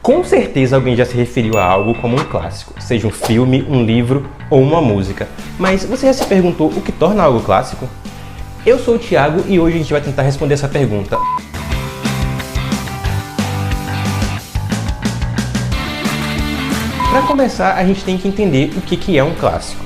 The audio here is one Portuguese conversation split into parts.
Com certeza alguém já se referiu a algo como um clássico, seja um filme, um livro ou uma música. Mas você já se perguntou o que torna algo clássico? Eu sou o Thiago e hoje a gente vai tentar responder essa pergunta. Para começar, a gente tem que entender o que é um clássico.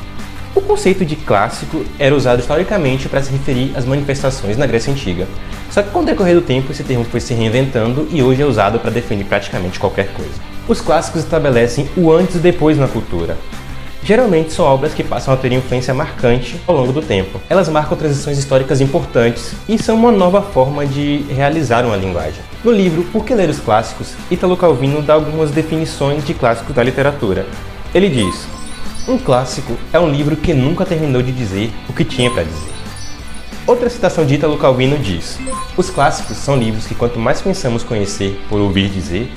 O conceito de clássico era usado historicamente para se referir às manifestações na Grécia Antiga. Só que com o decorrer do tempo esse termo foi se reinventando e hoje é usado para definir praticamente qualquer coisa. Os clássicos estabelecem o antes e depois na cultura. Geralmente são obras que passam a ter influência marcante ao longo do tempo. Elas marcam transições históricas importantes e são uma nova forma de realizar uma linguagem. No livro Por que Ler os Clássicos, Ítalo Calvino dá algumas definições de clássicos da literatura. Ele diz: um clássico é um livro que nunca terminou de dizer o que tinha para dizer. Outra citação de Ítalo Calvino diz: os clássicos são livros que quanto mais pensamos conhecer por ouvir dizer,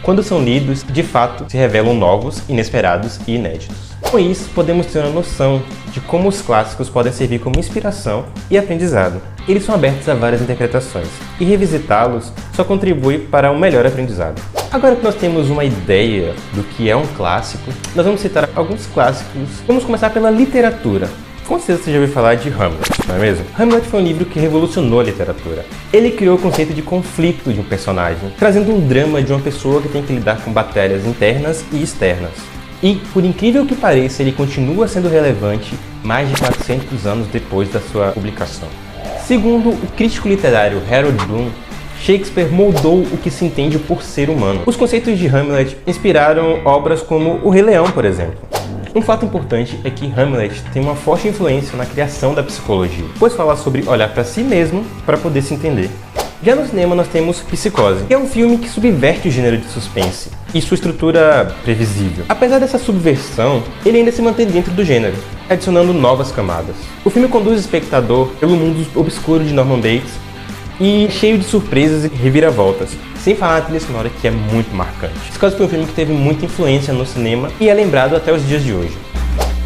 quando são lidos, de fato, se revelam novos, inesperados e inéditos. Com isso, podemos ter uma noção de como os clássicos podem servir como inspiração e aprendizado. Eles são abertos a várias interpretações, e revisitá-los só contribui para um melhor aprendizado. Agora que nós temos uma ideia do que é um clássico, nós vamos citar alguns clássicos. Vamos começar pela literatura. Com certeza você já ouviu falar de Hamlet, não é mesmo? Hamlet foi um livro que revolucionou a literatura. Ele criou o conceito de conflito de um personagem, trazendo um drama de uma pessoa que tem que lidar com batalhas internas e externas. E, por incrível que pareça, ele continua sendo relevante mais de 400 anos depois da sua publicação. Segundo o crítico literário Harold Bloom, Shakespeare moldou o que se entende por ser humano. Os conceitos de Hamlet inspiraram obras como O Rei Leão, por exemplo. Um fato importante é que Hamlet tem uma forte influência na criação da psicologia, pois fala sobre olhar para si mesmo para poder se entender. Já no cinema nós temos Psicose, que é um filme que subverte o gênero de suspense e sua estrutura previsível. Apesar dessa subversão, ele ainda se mantém dentro do gênero, adicionando novas camadas. O filme conduz o espectador pelo mundo obscuro de Norman Bates e cheio de surpresas e reviravoltas, sem falar na trilha sonora, que é muito marcante. Psicose foi um filme que teve muita influência no cinema e é lembrado até os dias de hoje.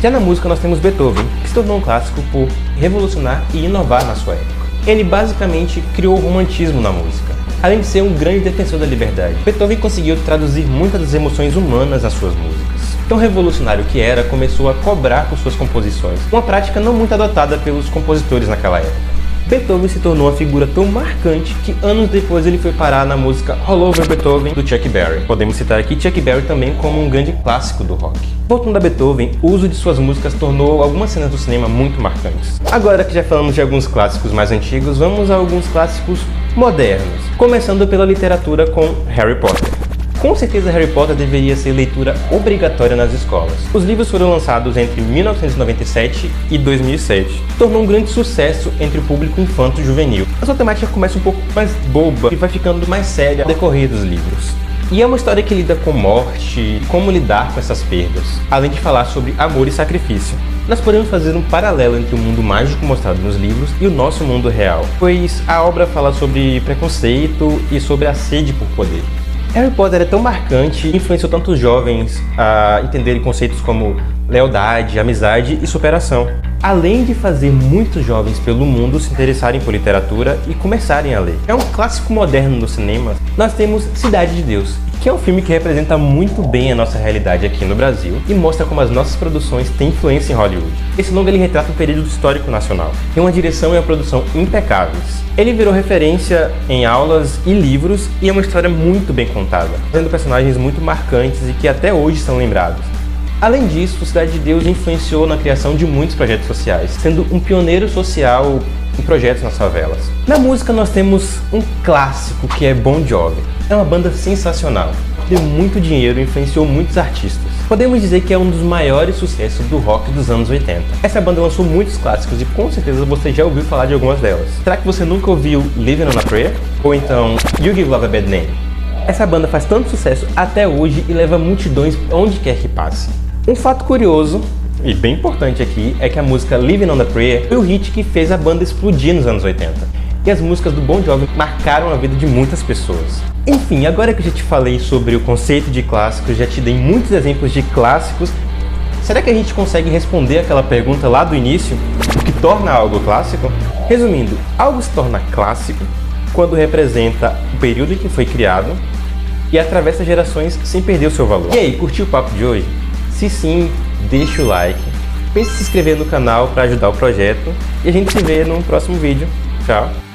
Já na música nós temos Beethoven, que se tornou um clássico por revolucionar e inovar na sua época. Ele basicamente criou o romantismo na música, além de ser um grande defensor da liberdade. Beethoven conseguiu traduzir muitas das emoções humanas nas suas músicas. Tão revolucionário que era, começou a cobrar por suas composições, uma prática não muito adotada pelos compositores naquela época. Beethoven se tornou uma figura tão marcante que anos depois ele foi parar na música All Over Beethoven do Chuck Berry. Podemos citar aqui Chuck Berry também como um grande clássico do rock. Voltando a Beethoven, o uso de suas músicas tornou algumas cenas do cinema muito marcantes. Agora que já falamos de alguns clássicos mais antigos, vamos a alguns clássicos modernos, começando pela literatura com Harry Potter. Com certeza Harry Potter deveria ser leitura obrigatória nas escolas. Os livros foram lançados entre 1997 e 2007. Tornou um grande sucesso entre o público infanto-juvenil. A sua temática começa um pouco mais boba e vai ficando mais séria ao decorrer dos livros. E é uma história que lida com morte, como lidar com essas perdas, além de falar sobre amor e sacrifício. Nós podemos fazer um paralelo entre o mundo mágico mostrado nos livros e o nosso mundo real, pois a obra fala sobre preconceito e sobre a sede por poder. Harry Potter é tão marcante e influenciou tantos jovens a entenderem conceitos como lealdade, amizade e superação. Além de fazer muitos jovens pelo mundo se interessarem por literatura e começarem a ler. É um clássico moderno no cinema. Nós temos Cidade de Deus, que é um filme que representa muito bem a nossa realidade aqui no Brasil e mostra como as nossas produções têm influência em Hollywood. Esse longa ele retrata um período histórico nacional. Tem uma direção e uma produção impecáveis. Ele virou referência em aulas e livros e é uma história muito bem contada, tendo personagens muito marcantes e que até hoje são lembrados. Além disso, Cidade de Deus influenciou na criação de muitos projetos sociais, sendo um pioneiro social em projetos nas favelas. Na música nós temos um clássico que é Bon Jovi. É uma banda sensacional, deu muito dinheiro e influenciou muitos artistas. Podemos dizer que é um dos maiores sucessos do rock dos anos 80. Essa banda lançou muitos clássicos e com certeza você já ouviu falar de algumas delas. Será que você nunca ouviu Living on a Prayer? Ou então You Give Love a Bad Name? Essa banda faz tanto sucesso até hoje e leva multidões onde quer que passe. Um fato curioso e bem importante aqui é que a música Living on a Prayer foi o hit que fez a banda explodir nos anos 80. E as músicas do Bon Jovi marcaram a vida de muitas pessoas. Enfim, agora que eu já te falei sobre o conceito de clássicos, já te dei muitos exemplos de clássicos, será que a gente consegue responder aquela pergunta lá do início? O que torna algo clássico? Resumindo, algo se torna clássico quando representa o período em que foi criado, e atravessa gerações sem perder o seu valor. E aí, curtiu o papo de hoje? Se sim, deixa o like, pense em se inscrever no canal para ajudar o projeto e a gente se vê no próximo vídeo. Tchau!